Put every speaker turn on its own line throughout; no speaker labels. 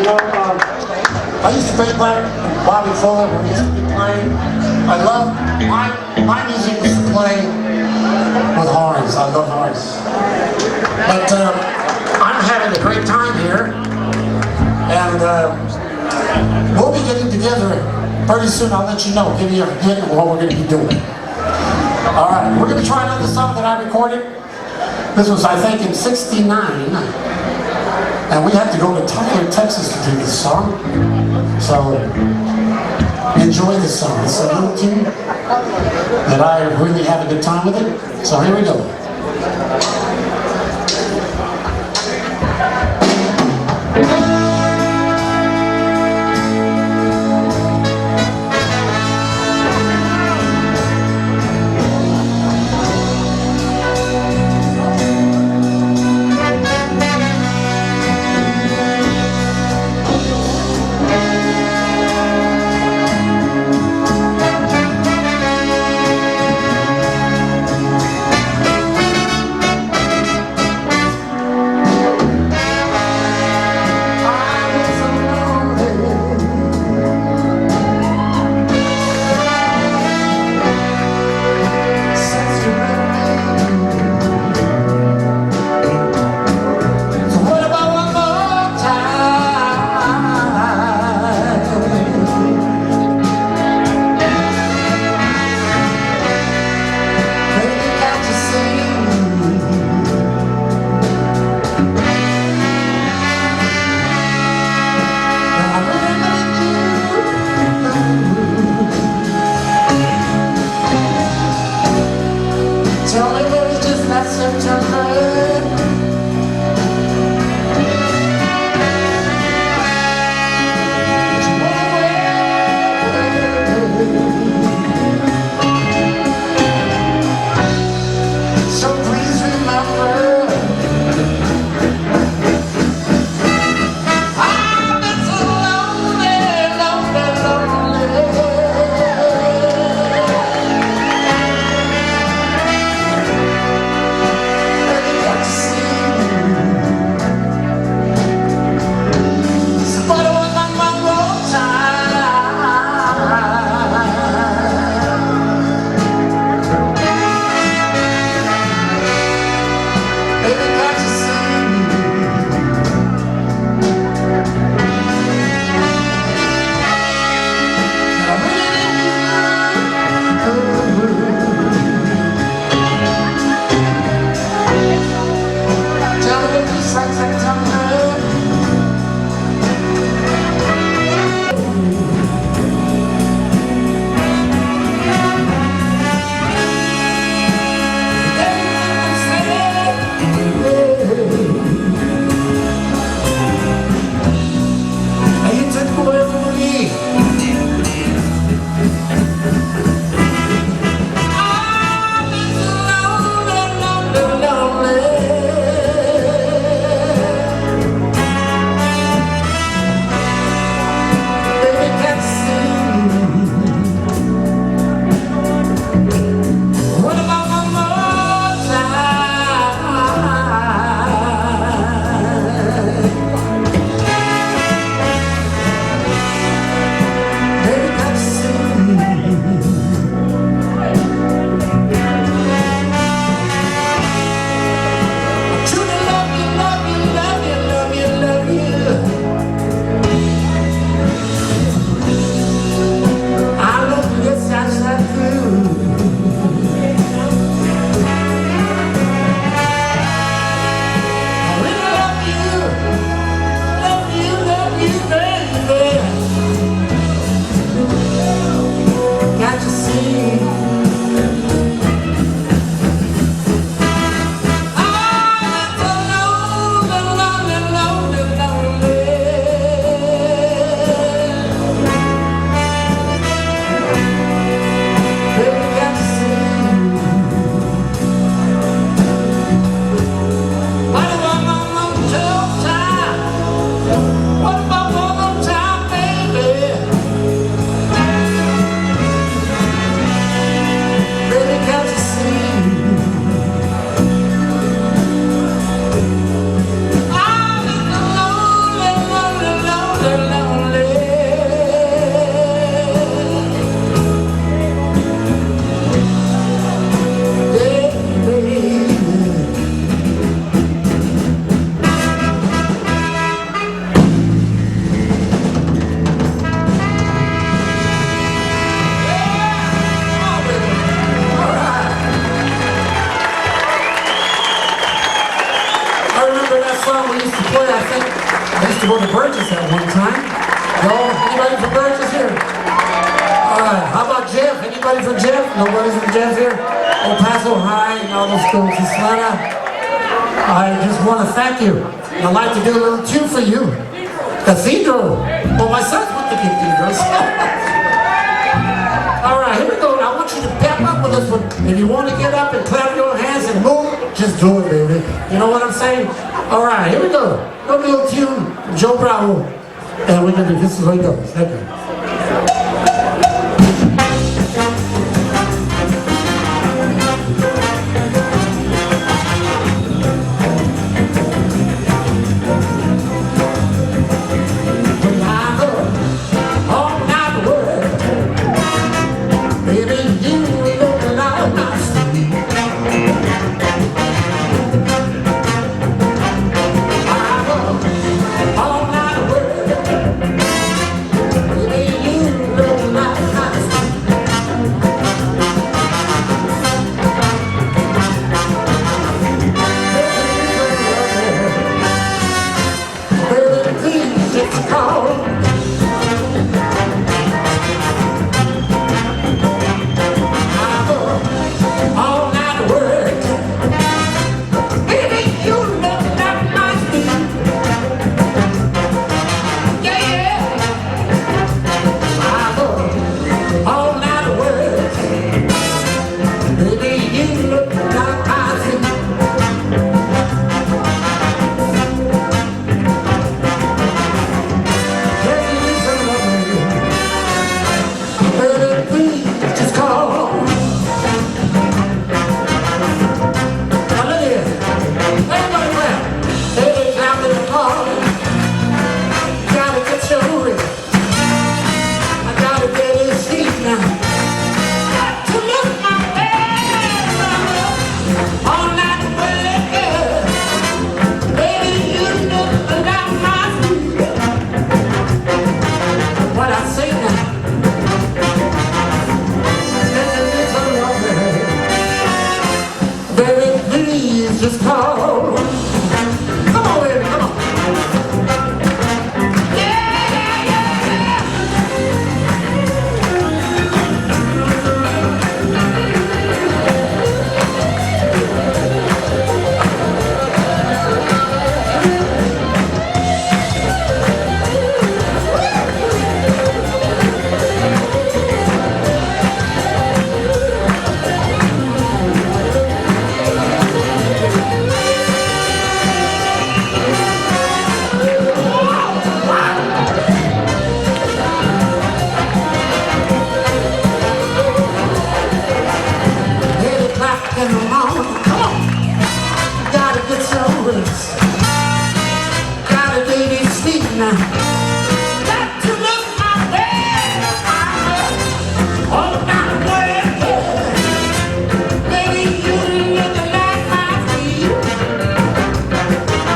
I used to play like Bobby Fuller when he used to be playing. I love, my music was to play with horns. I love horns. But I'm having a great time here. And we'll be getting together pretty soon. I'll let you know, give you a hint of what we're going to be doing. All right, we're going to try another song that I recorded. This was, I think, in '69. And we had to go to Tyler, Texas to do this song. So, enjoy this song. It's a little tune that I really have a good time with it. So here we go. to go to Burgess at one time. No? Anybody from Burgess here? Alright, how about Jeff? Anybody from Jeff? Nobody from Jeff here? Oh, Paso High and all those schools in Slana. I just want to thank you. I'd like to do a little tune for you. Cathedral. Well, my sons went to cathedrals. Alright, here we go. I want you to pep up with this one. If you want to get up and clap your hands and move, just do it, baby. You know what I'm saying? Alright, here we go. A little tune, Joe Bravo. And we're going to do this is how it goes. Thank you. Just call. Come on, baby, come on. In the morning, come on. Gotta get some rest. Gotta get it sleep now. Got to look my way. All night working. Baby, you look like my feet.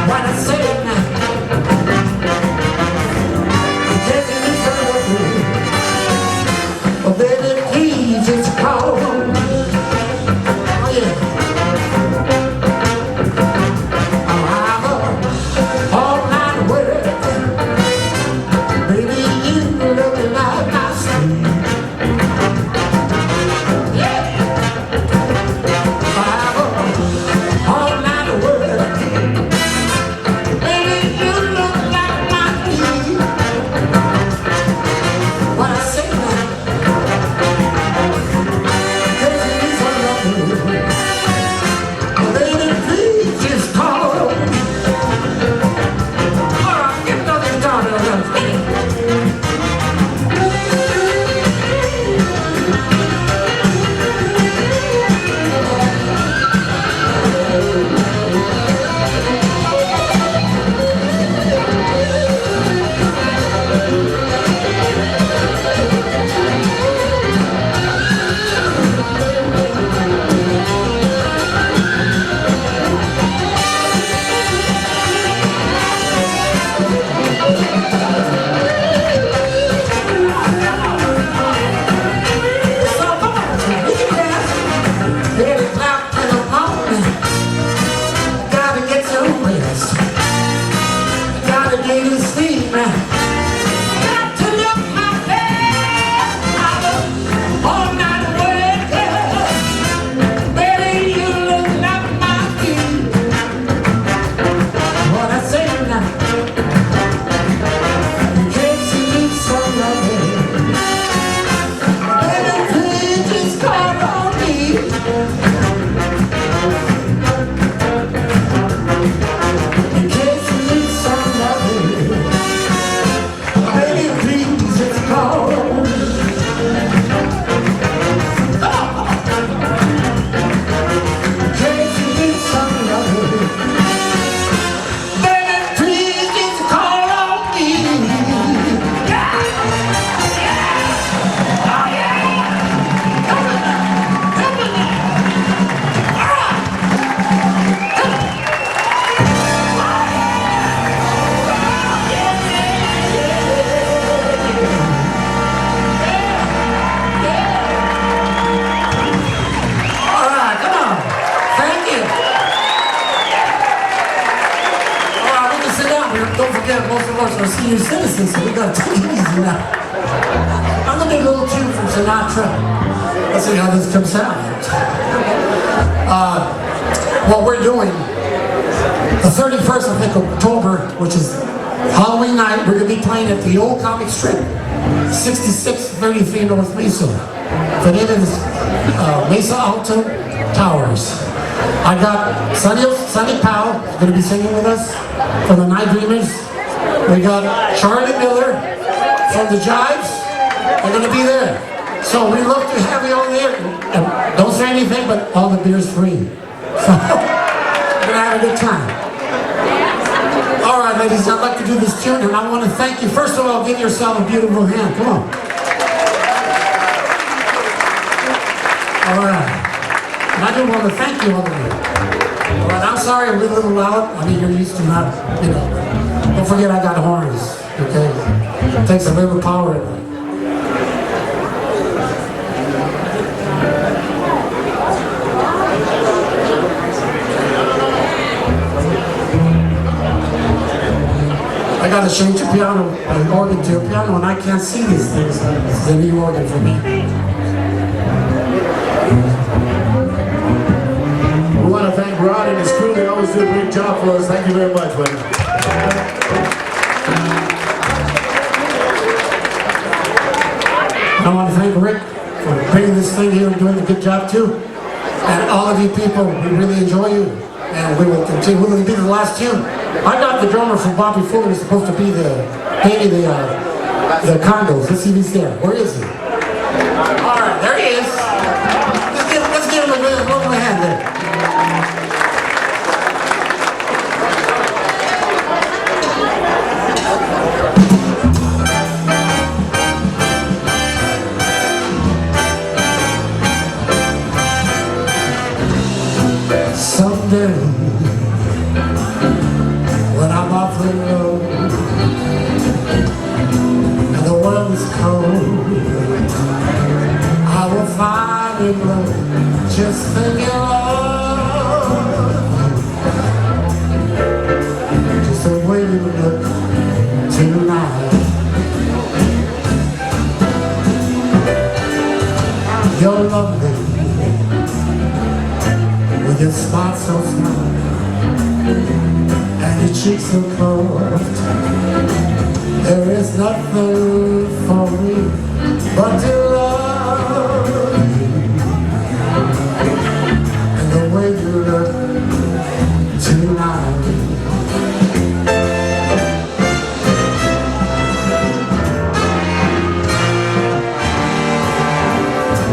What I say now. Taking it further. Oh, baby, please just call. alligator steam. Got to look my best. I look all night away, girl. Baby, you look like my king. What I say now? In case you need some loving, baby, please just call on me. Don't forget, most of us are senior citizens, so we gotta take it easy now. I'm gonna do a little tune from Sinatra. Let's see how this comes out. What we're doing, the 31st, I think, of October, which is Halloween night, we're gonna be playing at the old comic strip, 6633 North Mesa. The name is Mesa Alto Towers. I got Sonny Powell going to be singing with us from the Night Dreamers. We got Charlie Miller from the Jives. They're going to be there. So we love to have you on there. And don't say anything, but all the beer's free. So we're going to have a good time. All right, ladies, I'd like to do this tune, and I want to thank you. First of all, give yourself a beautiful hand. Come on. All right. And I do want to thank you all of you. All right, I'm sorry I'm a little loud. I mean, you're used to not, you know. Don't forget I got horns, okay? It takes a little power in it. I got to change the piano, the organ to a piano, and I can't see these things. This is a new organ for me.
We want to thank Rod and his crew. They always do a great job for us. Thank you very much, buddy.
I want to thank Rick for bringing this thing here and doing a good job too. And all of you people, we really enjoy you. And we will continue. We're going to be the last tune. I got the drummer from Bobby Fuller. He's supposed to be the condos. Let's see if he's there. Where is he? All right, there he is. Let's give him a little hand there. Someday, when I'm awfully low and the world is cold, I will find it low, just thinking of just the way you look tonight. You're lovely with your smile so smart and your cheeks so cold. There is nothing for me but to love you and the way you look tonight.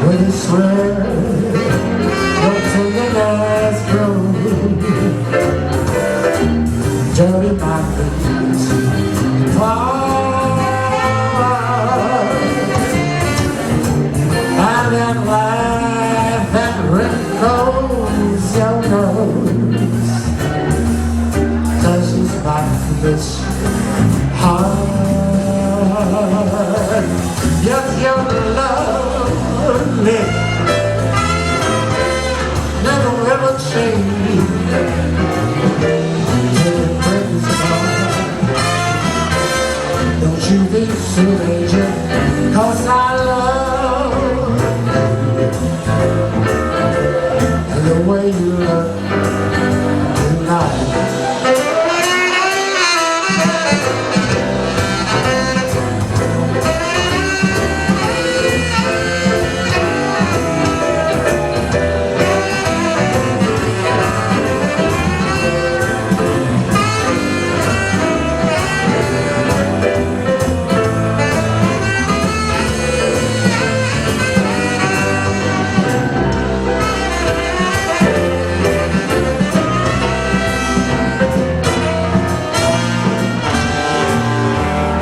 With a swear your tenderness grows, dirty mountains, you be teenager, 'cause I love the way you look tonight.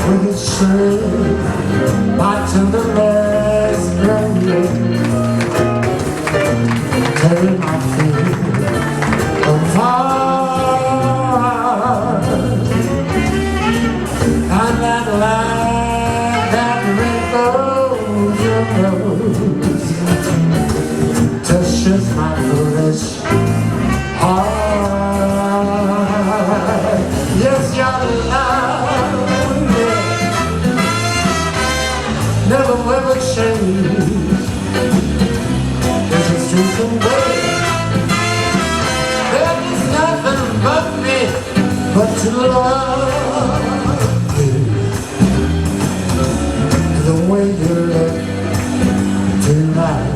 With its straight back to the last grave, tearing my feet apart. And that light that wrinkles your nose touches my foolish heart. Yes, your love never ever change. There's a truth in way. There is nothing but me but to love you the way you look tonight.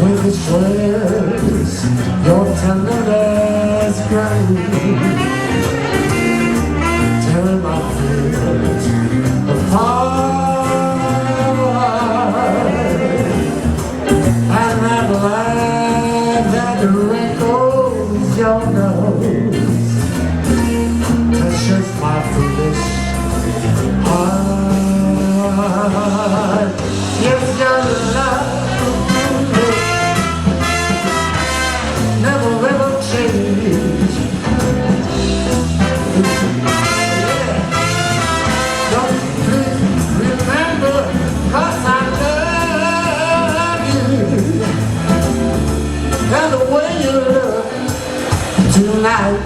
With its words, your tenderness grows, tearing my fears apart. And that light that wrinkles your nose touches my foolish heart. Yes, your love never ever change. Yeah. Don't please remember, 'cause I love you and the way you look tonight.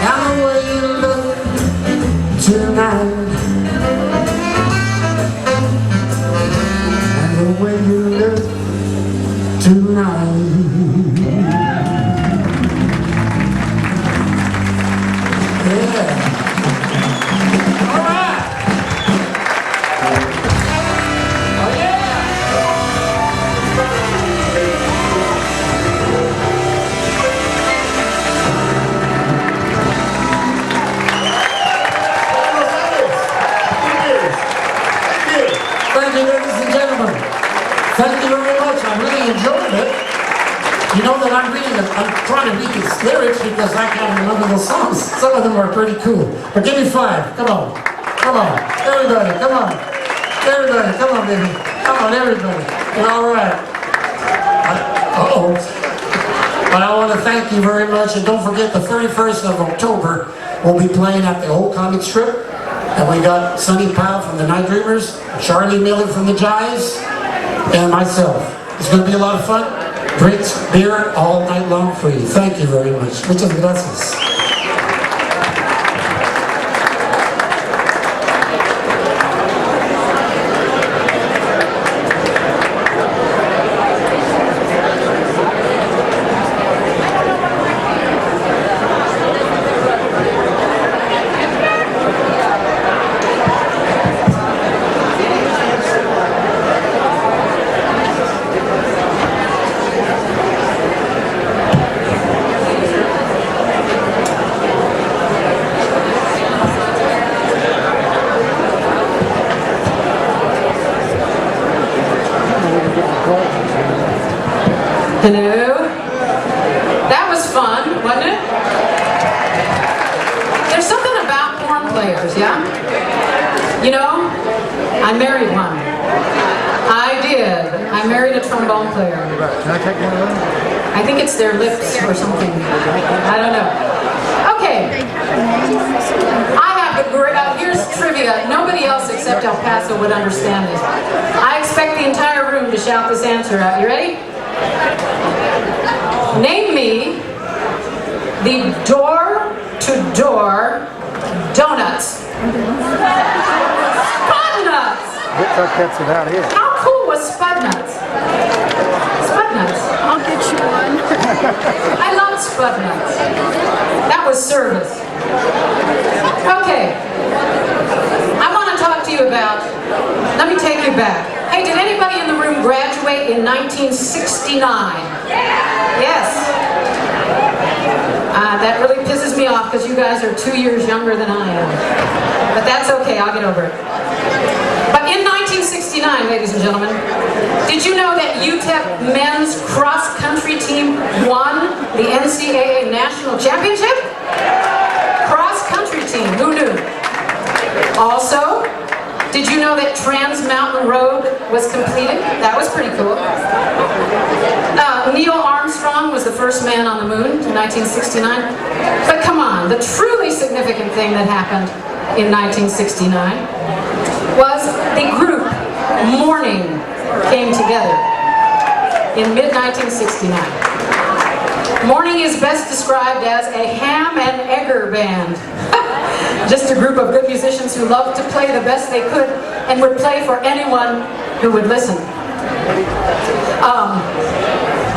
And the way you look tonight. And the way you look tonight. Yeah. All right. Oh yeah. Thank you, ladies and gentlemen. Thank you very much. I really enjoyed it. You know that I'm trying to read these lyrics because I can't remember the songs. Some of them are pretty cool. But give me 5. Come on. Come on. Everybody, come on. Everybody, come on, baby. Come on, everybody. All right. Uh-oh. But I want to thank you very much. And don't forget, the 31st of October, we'll be playing at the Old Comic Strip. And we got Sonny Powell from the Night Dreamers, Charlie Miller from the Jives, and myself. It's going to be a lot of fun. Drinks, beer, all night long for you. Thank you very much. Muchas gracias.
Hello? That was fun, wasn't it? There's something about horn players, yeah? You know, I married one. I did. I married a trombone player.
Can I take one of those?
I think it's their lips or something. I don't know. Okay. I have the great, here's trivia. Nobody else except El Paso would understand this. I expect the entire room to shout this answer out. You ready? Name me the door-to-door donuts. Spud nuts!
Looks like that's about it.
How cool was Spud nuts? Spud nuts.
I'll get you one.
I love Spud nuts. That was service. Okay. I want to talk to you about, let me take you back. Hey, did anybody in the room graduate in 1969? Yes. That really pisses me off because you guys are 2 years younger than I am. But that's okay, I'll get over it. But in 1969, ladies and gentlemen, did you know that UTEP men's cross-country team won the NCAA National Championship? Cross-country team, who knew? Also, did you know that Trans Mountain Road was completed? That was pretty cool. Neil Armstrong was the first man on the moon in 1969. But come on, the truly significant thing that happened in 1969 was the group Morning came together in mid-1969. Morning is best described as a ham and egger band. Just a group of good musicians who loved to play the best they could and would play for anyone who would listen.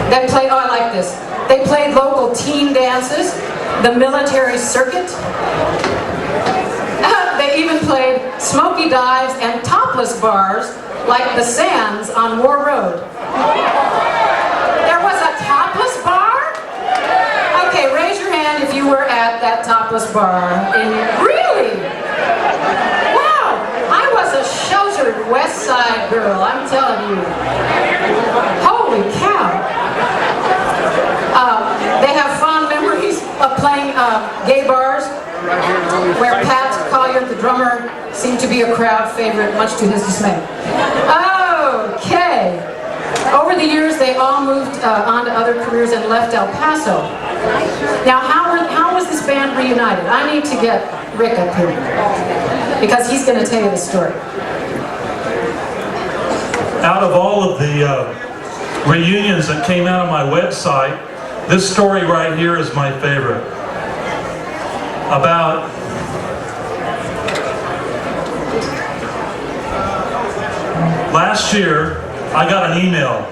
They played, oh I like this, they played local teen dances, the military circuit. They even played smoky dives and topless bars like the Sands on War Road. There was a topless bar? Okay, raise your hand if you were at that topless bar. Really? Wow, I was a sheltered West Side girl, I'm telling you. Holy cow. They have fond memories of playing gay bars where Pat Collier, the drummer, seemed to be a crowd favorite, much to his dismay. Okay. Over the years, they all moved on to other careers and left El Paso. Now, how was this band reunited? I need to get Rick up here because he's going to tell you the story.
Out of all of the reunions that came out of my website, this story right here is my favorite. About last year, I got an email,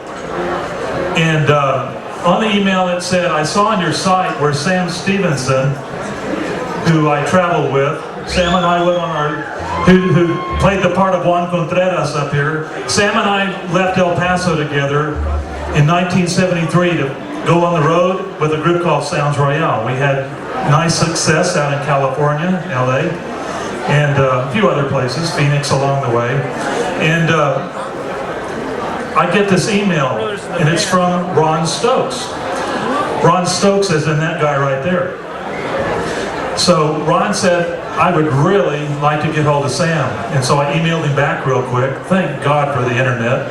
and on the email it said, I saw on your site where Sam Stevenson, who I traveled with, Sam and I went on our, who played the part of Juan Contreras up here, Sam and I left El Paso together in 1973 to go on the road with a group called Sounds Royale. We had nice success out in California, LA, and a few other places, Phoenix along the way. And I get this email, and it's from Ron Stokes. Ron Stokes is in that guy right there. So Ron said, I would really like to get hold of Sam. And so I emailed him back real quick. Thank God for the internet.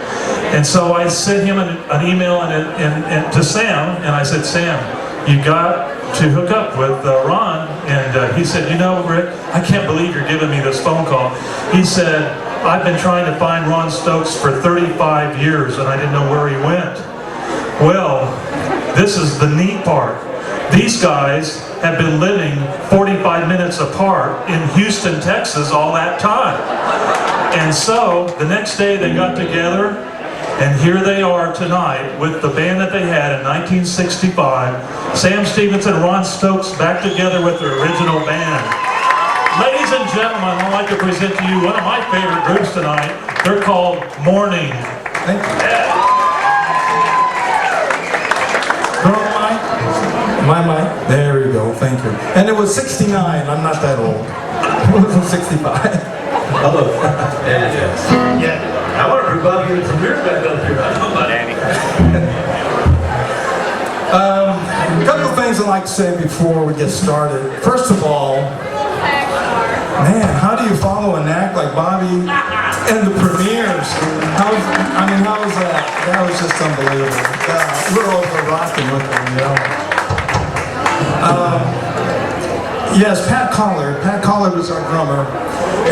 And so I sent him an email to Sam, and I said, Sam, you got to hook up with Ron. And he said, you know, Rick, I can't believe you're giving me this phone call. He said, I've been trying to find Ron Stokes for 35 years, and I didn't know where he went. Well, this is the neat part. These guys have been living 45 minutes apart in Houston, Texas all that time. And so the next day they got together, and here they are tonight with the band that they had in 1965. Sam Stevenson and Ron Stokes back together with their original band. Ladies and gentlemen, I'd like to present to you one of my favorite groups tonight. They're called Morning.
Thank you.
Yeah.
Girl mic? My mic? There you go, thank you. And it was 69, I'm not that old. It was 65.
Hello. Yeah. I want to revive you some beer back up here. I don't know about Annie.
I'd like to say before we get started. First of all, man, how do you follow an act like Bobby and the premieres? How was that? That was just unbelievable. We're over rocking with them, you know. Yes, Pat Collard. Pat Collard was our drummer,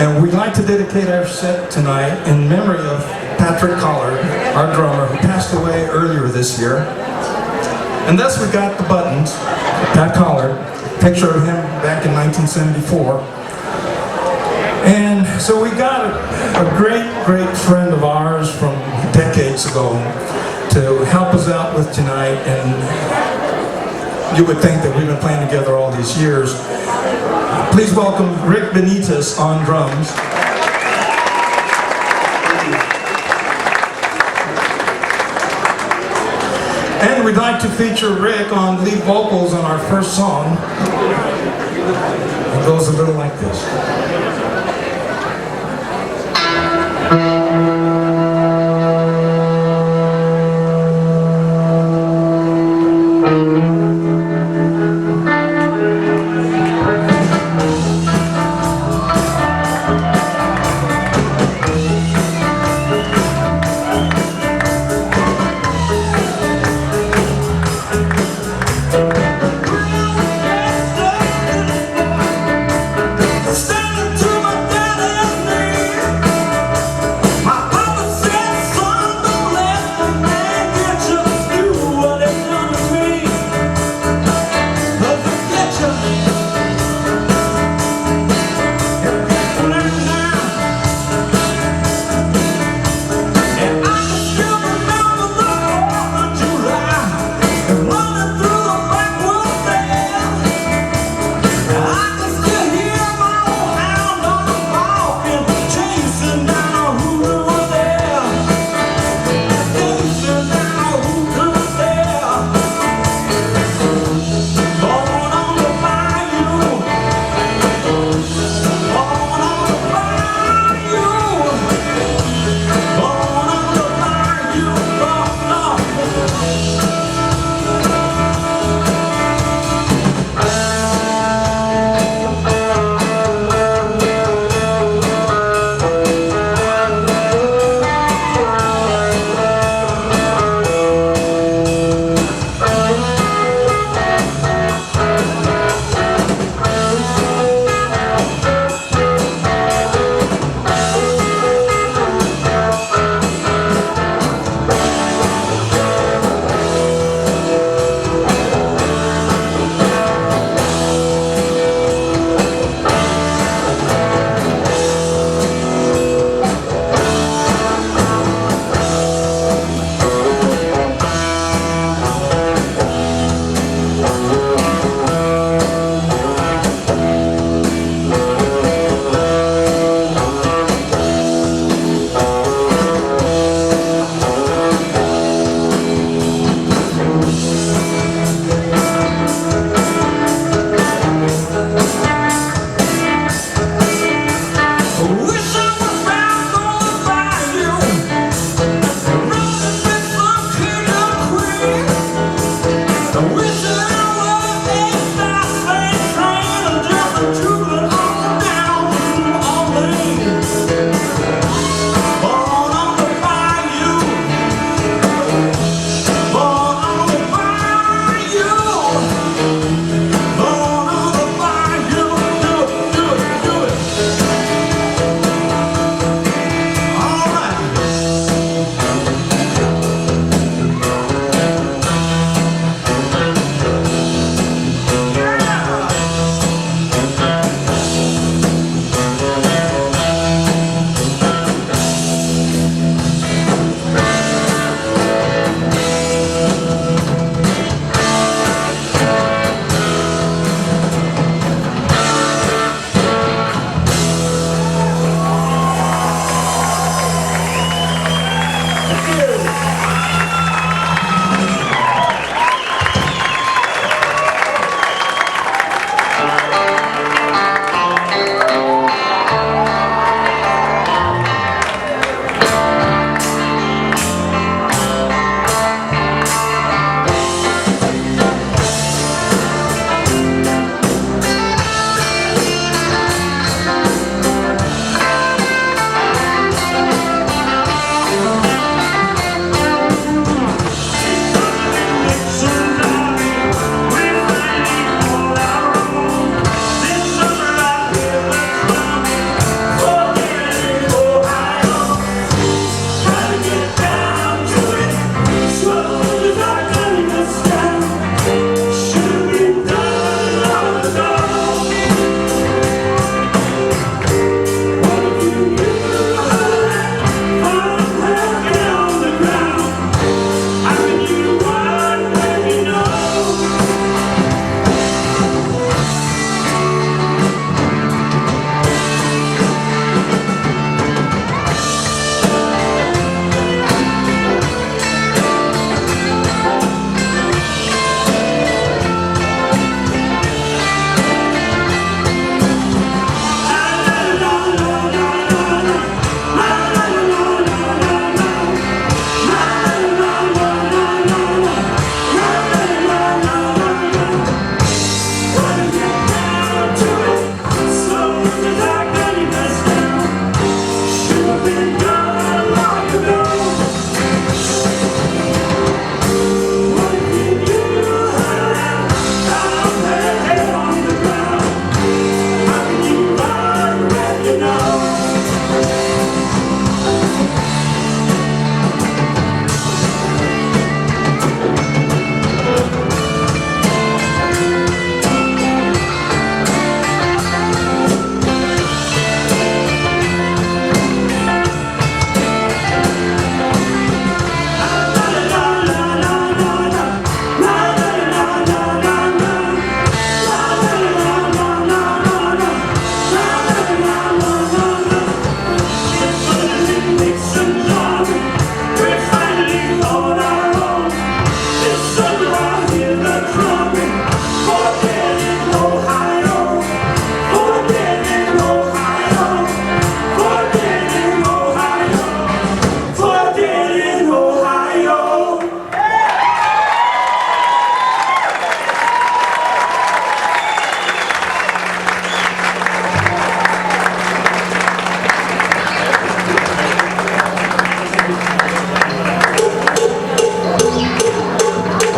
and we'd like to dedicate our set tonight in memory of Patrick Collard, our drummer, who passed away earlier this year. And thus we got the buttons, Pat Collard, picture of him back in 1974. And so we got a great friend of ours from decades ago to help us out with tonight, and you would think that we've been playing together all these years. Please welcome Rick Benitez on drums. And we'd like to feature Rick on lead vocals on our first song. It goes a little like this.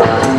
Yeah.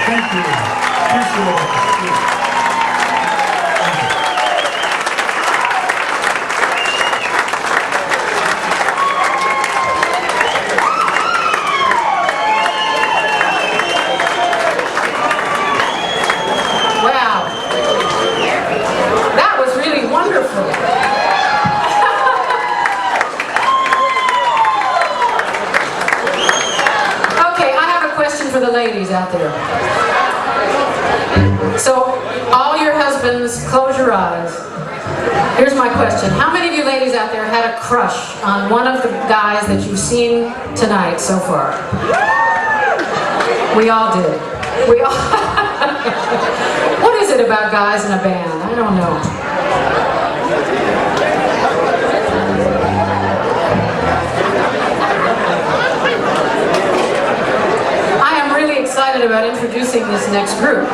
Thank you. Appreciate it. Thank you.
Wow. That was really wonderful. Okay, I have a question for the ladies out there. So, all your husbands, close your eyes. Here's my question. How many of you ladies out there had a crush on one of the guys that you've seen tonight so far? We all did. We all... What is it about guys in a band? I don't know. I am really excited about introducing this next group.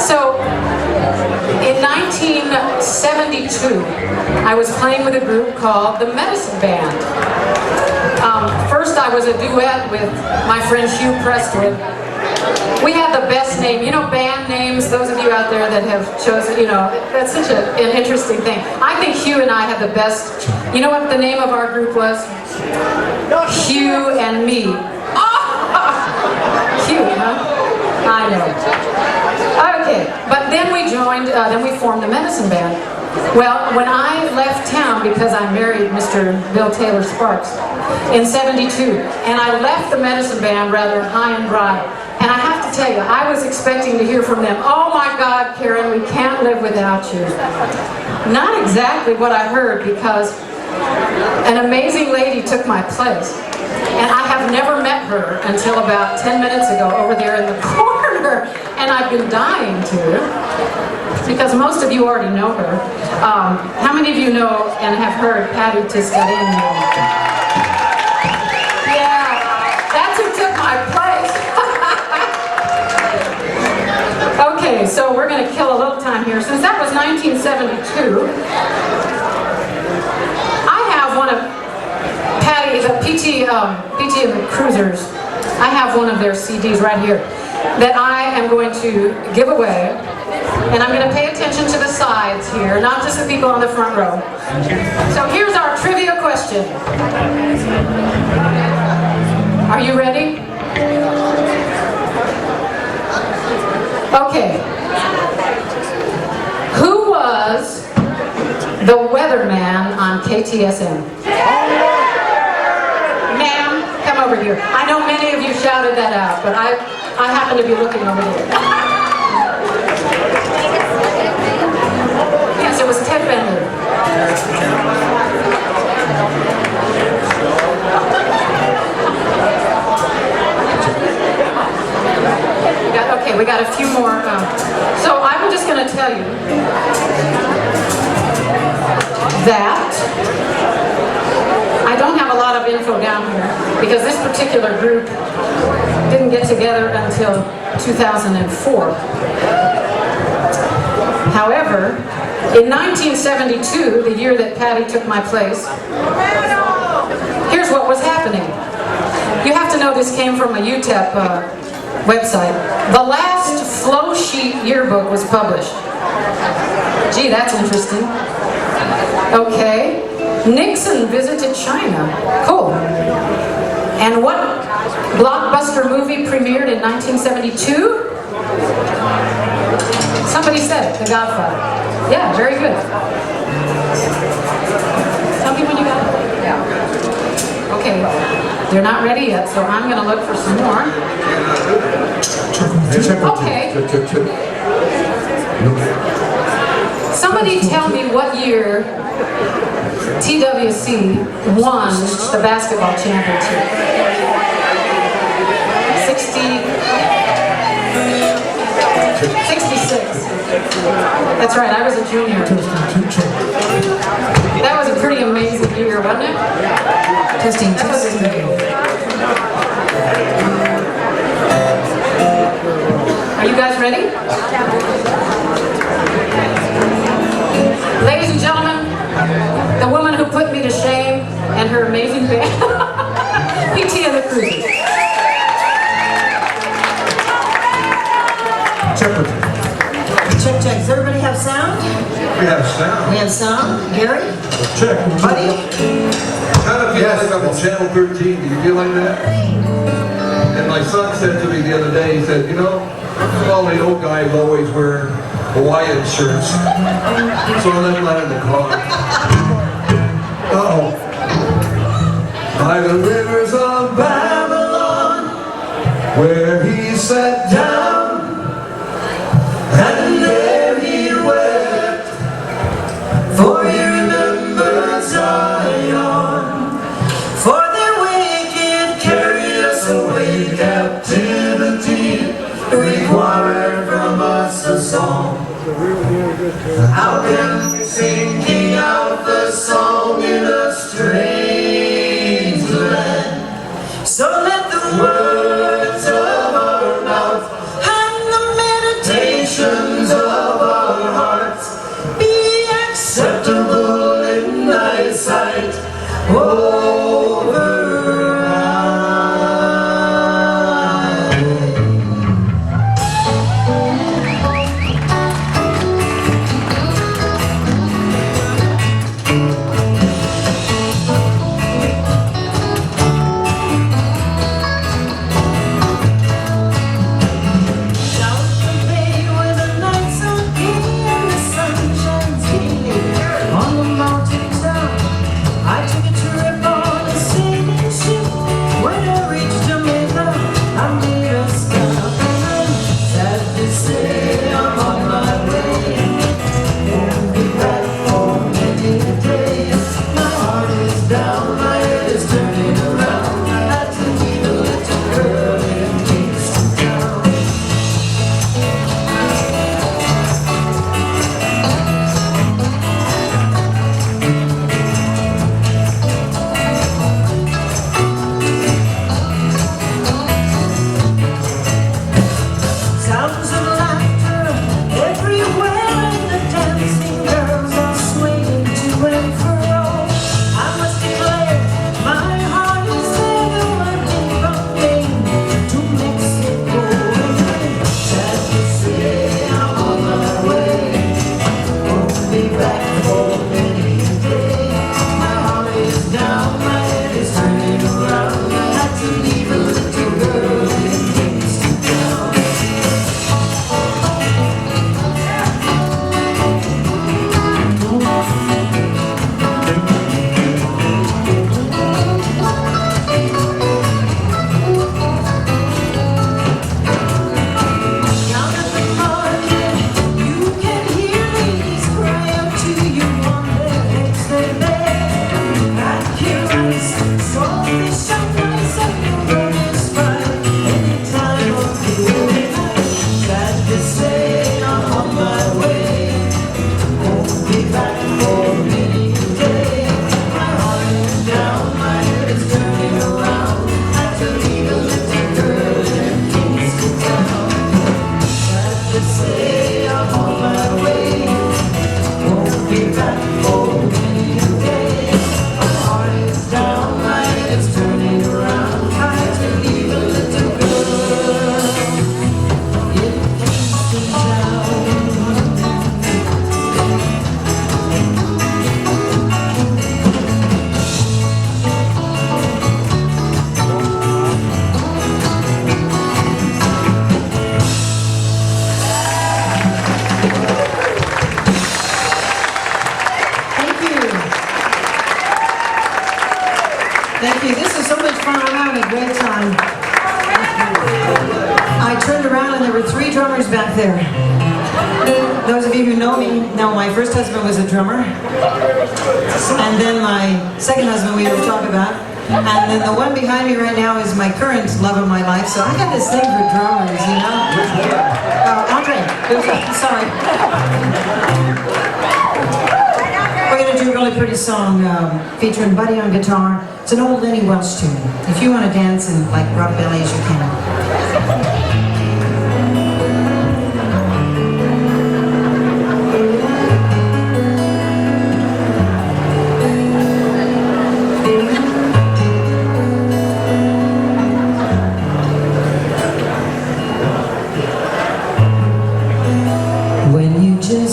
So, in 1972, I was playing with a group called the Medicine Band. First, I was a duet with my friend Hugh Prestwood. We had the best name. You know, band names, those of you out there that have chosen, you know, that's such an interesting thing. I think Hugh and I had the best. You know what the name of our group was? Hugh and Me. Hugh, huh? I know. Okay, but then we joined, then we formed the Medicine Band. Well, when I left town, because I married Mr. Bill Taylor Sparks in '72, and I left the Medicine Band rather high and dry, and I have to tell you, I was expecting to hear from them, "Oh my God, Karen, we can't live without you." Not exactly what I heard, because an amazing lady took my place. And I have never met her until about 10 minutes ago over there in the corner. And I've been dying to, because most of you already know her. How many of you know and have heard Patty Tiscareño? Yeah, that's who took my place. Okay, so we're going to kill a little time here. Since that was 1972, I have one of Patty, the PT and the Cruisers, I have one of their CDs right here that I am going to give away. And I'm going to pay attention to the sides here, not just the people on the front row. So here's our trivia question. Are you ready? Okay. Who was the weatherman on KTSM? Ma'am, come over here. I know many of you shouted that out, but I happen to be looking over here. Yes, it was Ted Bender. We got a few more. So I'm just going to tell you that I don't have a lot of info down here because this particular group didn't get together until 2004. However, in 1972, the year that Patty took my place, here's what was happening. You have to know this came from a UTEP website. The last flow sheet yearbook was published. Gee, that's interesting. Okay. Nixon visited China. Cool. And what blockbuster movie premiered in 1972? Somebody said it, The Godfather. Yeah, very good. Tell me when you got it. Yeah. Okay. They're not ready yet, so I'm going to look for some more. Okay. Somebody tell me what year TWC won the basketball championship. 66. That's right, I was a junior. That was a pretty amazing year, wasn't it? Testing. Are you guys ready? Ladies and gentlemen, the woman who put me to shame and her amazing band, PT and the Cruisers.
everybody have sound?
We have sound.
We have sound. Gary?
Check.
Buddy?
Kind of feel like I'm on Channel 13. Do you feel like that? And my son said to me the other day, he said, you know, all the old guys always wear Hawaiian shirts. So I left mine in the car. Uh-oh. By the rivers of Babylon, where he sat down, and there he wept, for he remembered Zion. For the wicked carried us away captivity, required from us a song. How can we sing King out the song in a strange land? So let the words of our mouth and the meditations of our hearts be acceptable in thy sight, over.
Thank you. This is so much fun. I'm having a great time. I turned around and there were 3 drummers back there. Those of you who know me know my first husband was a drummer. And then my second husband we were talking about. And then the one behind me right now is my current love of my life. So I got this thing for drummers, you know? Andre. Sorry. We're going to do a really pretty song featuring Buddy on guitar. It's an old Lenny Welch tune. If you want to dance and like rub bellies, you can. When you just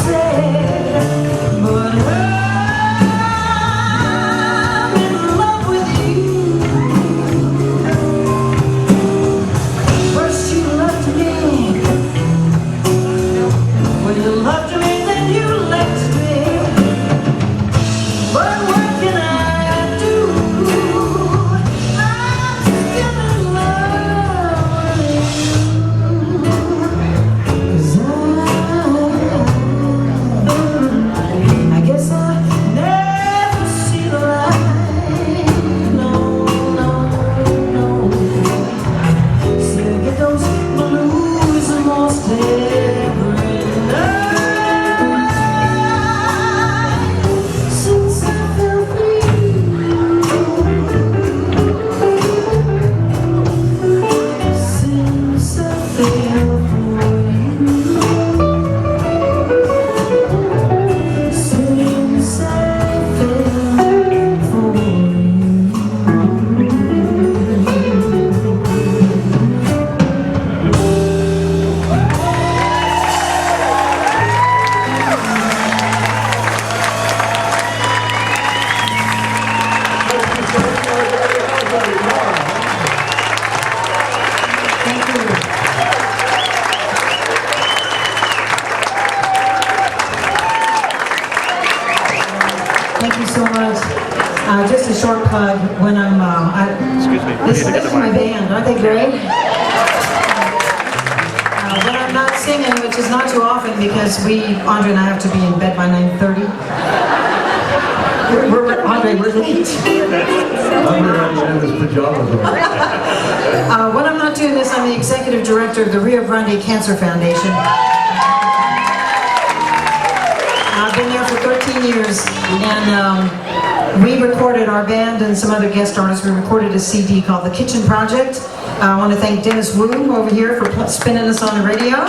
said, but I'm in love with you. First you loved me, when you loved me, then you left me. But what can I do? I'm still in love with you. 'Cause I guess I never see the light. No, no, no. Still get those blues almost every night since I fell free. Since I fell for you. Since I fell for you. Thank you. Thank you so much. Just a short plug. When I'm, this is my band. Aren't they great? When I'm not singing, which is not too often because Andre and I have to be in bed by 9:30. Andre, we're late.
I'm his pajamas on.
When I'm not doing this, I'm the executive director of the Rio Grande Cancer Foundation. I've been there for 13 years, and we recorded, our band and some other guest artists, we recorded a CD called The Kitchen Project. I want to thank Dennis Wu over here for spinning us on the radio.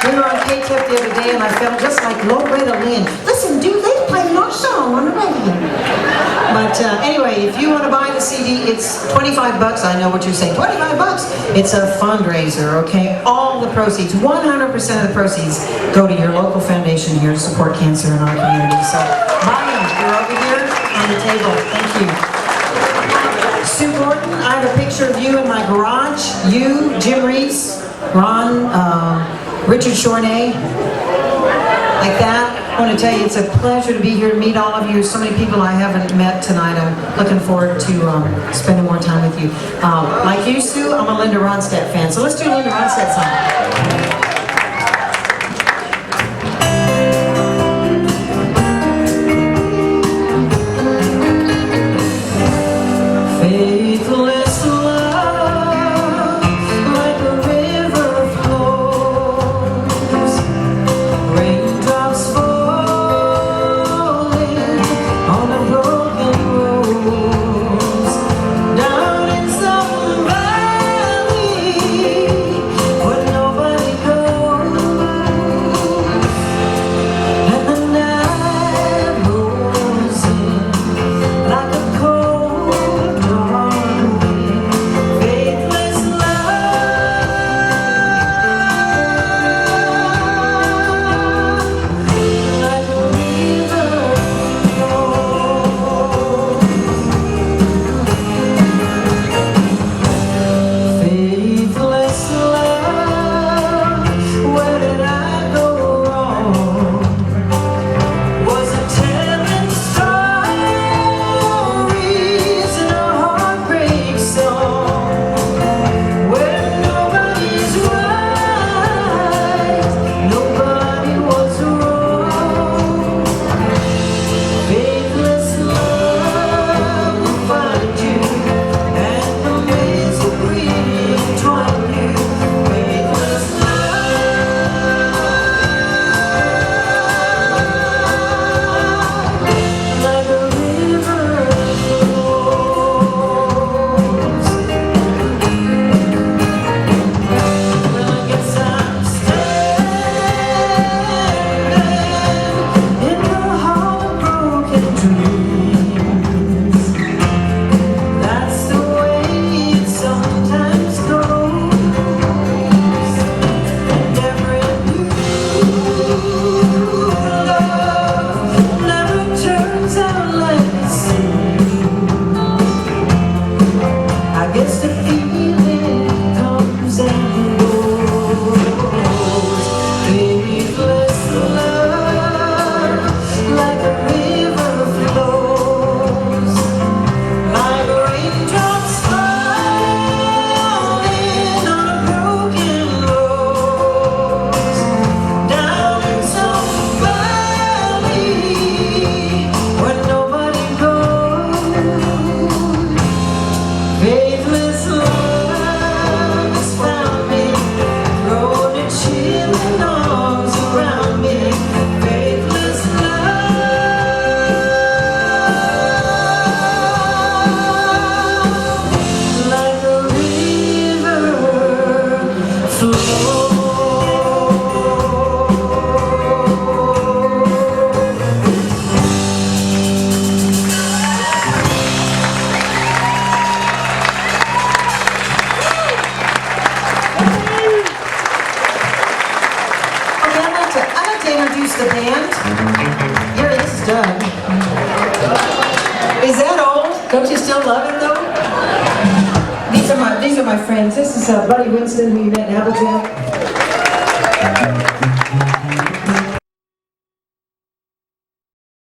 We were on K-Tip the other day, and I felt just like Loretta Lynn. Listen, dude, they play your song on the radio. But anyway, if you want to buy the CD, it's 25 bucks. I know what you're saying, 25 bucks. It's a fundraiser, okay? All the proceeds, 100% of the proceeds go to your local foundation here to support cancer in our community. So buy them. They're over here on the table. Thank you. Sue Gordon, I have a picture of you in my garage. You, Jim Reese, Ron, Richard Shornay, like that. I want to tell you, it's a pleasure to be here to meet all of you. So many people I haven't met tonight. I'm looking forward to spending more time with you. Like you, Sue, I'm a Linda Ronstadt fan. So let's do a Linda Ronstadt song. Faithless love, like a river flows, raindrops falling on a broken rose, down in some valley where nobody the band. Here, this is Doug. Is that old? Don't you still love it though?
These are my friends. This is Buddy Winston, who you met in Appleton.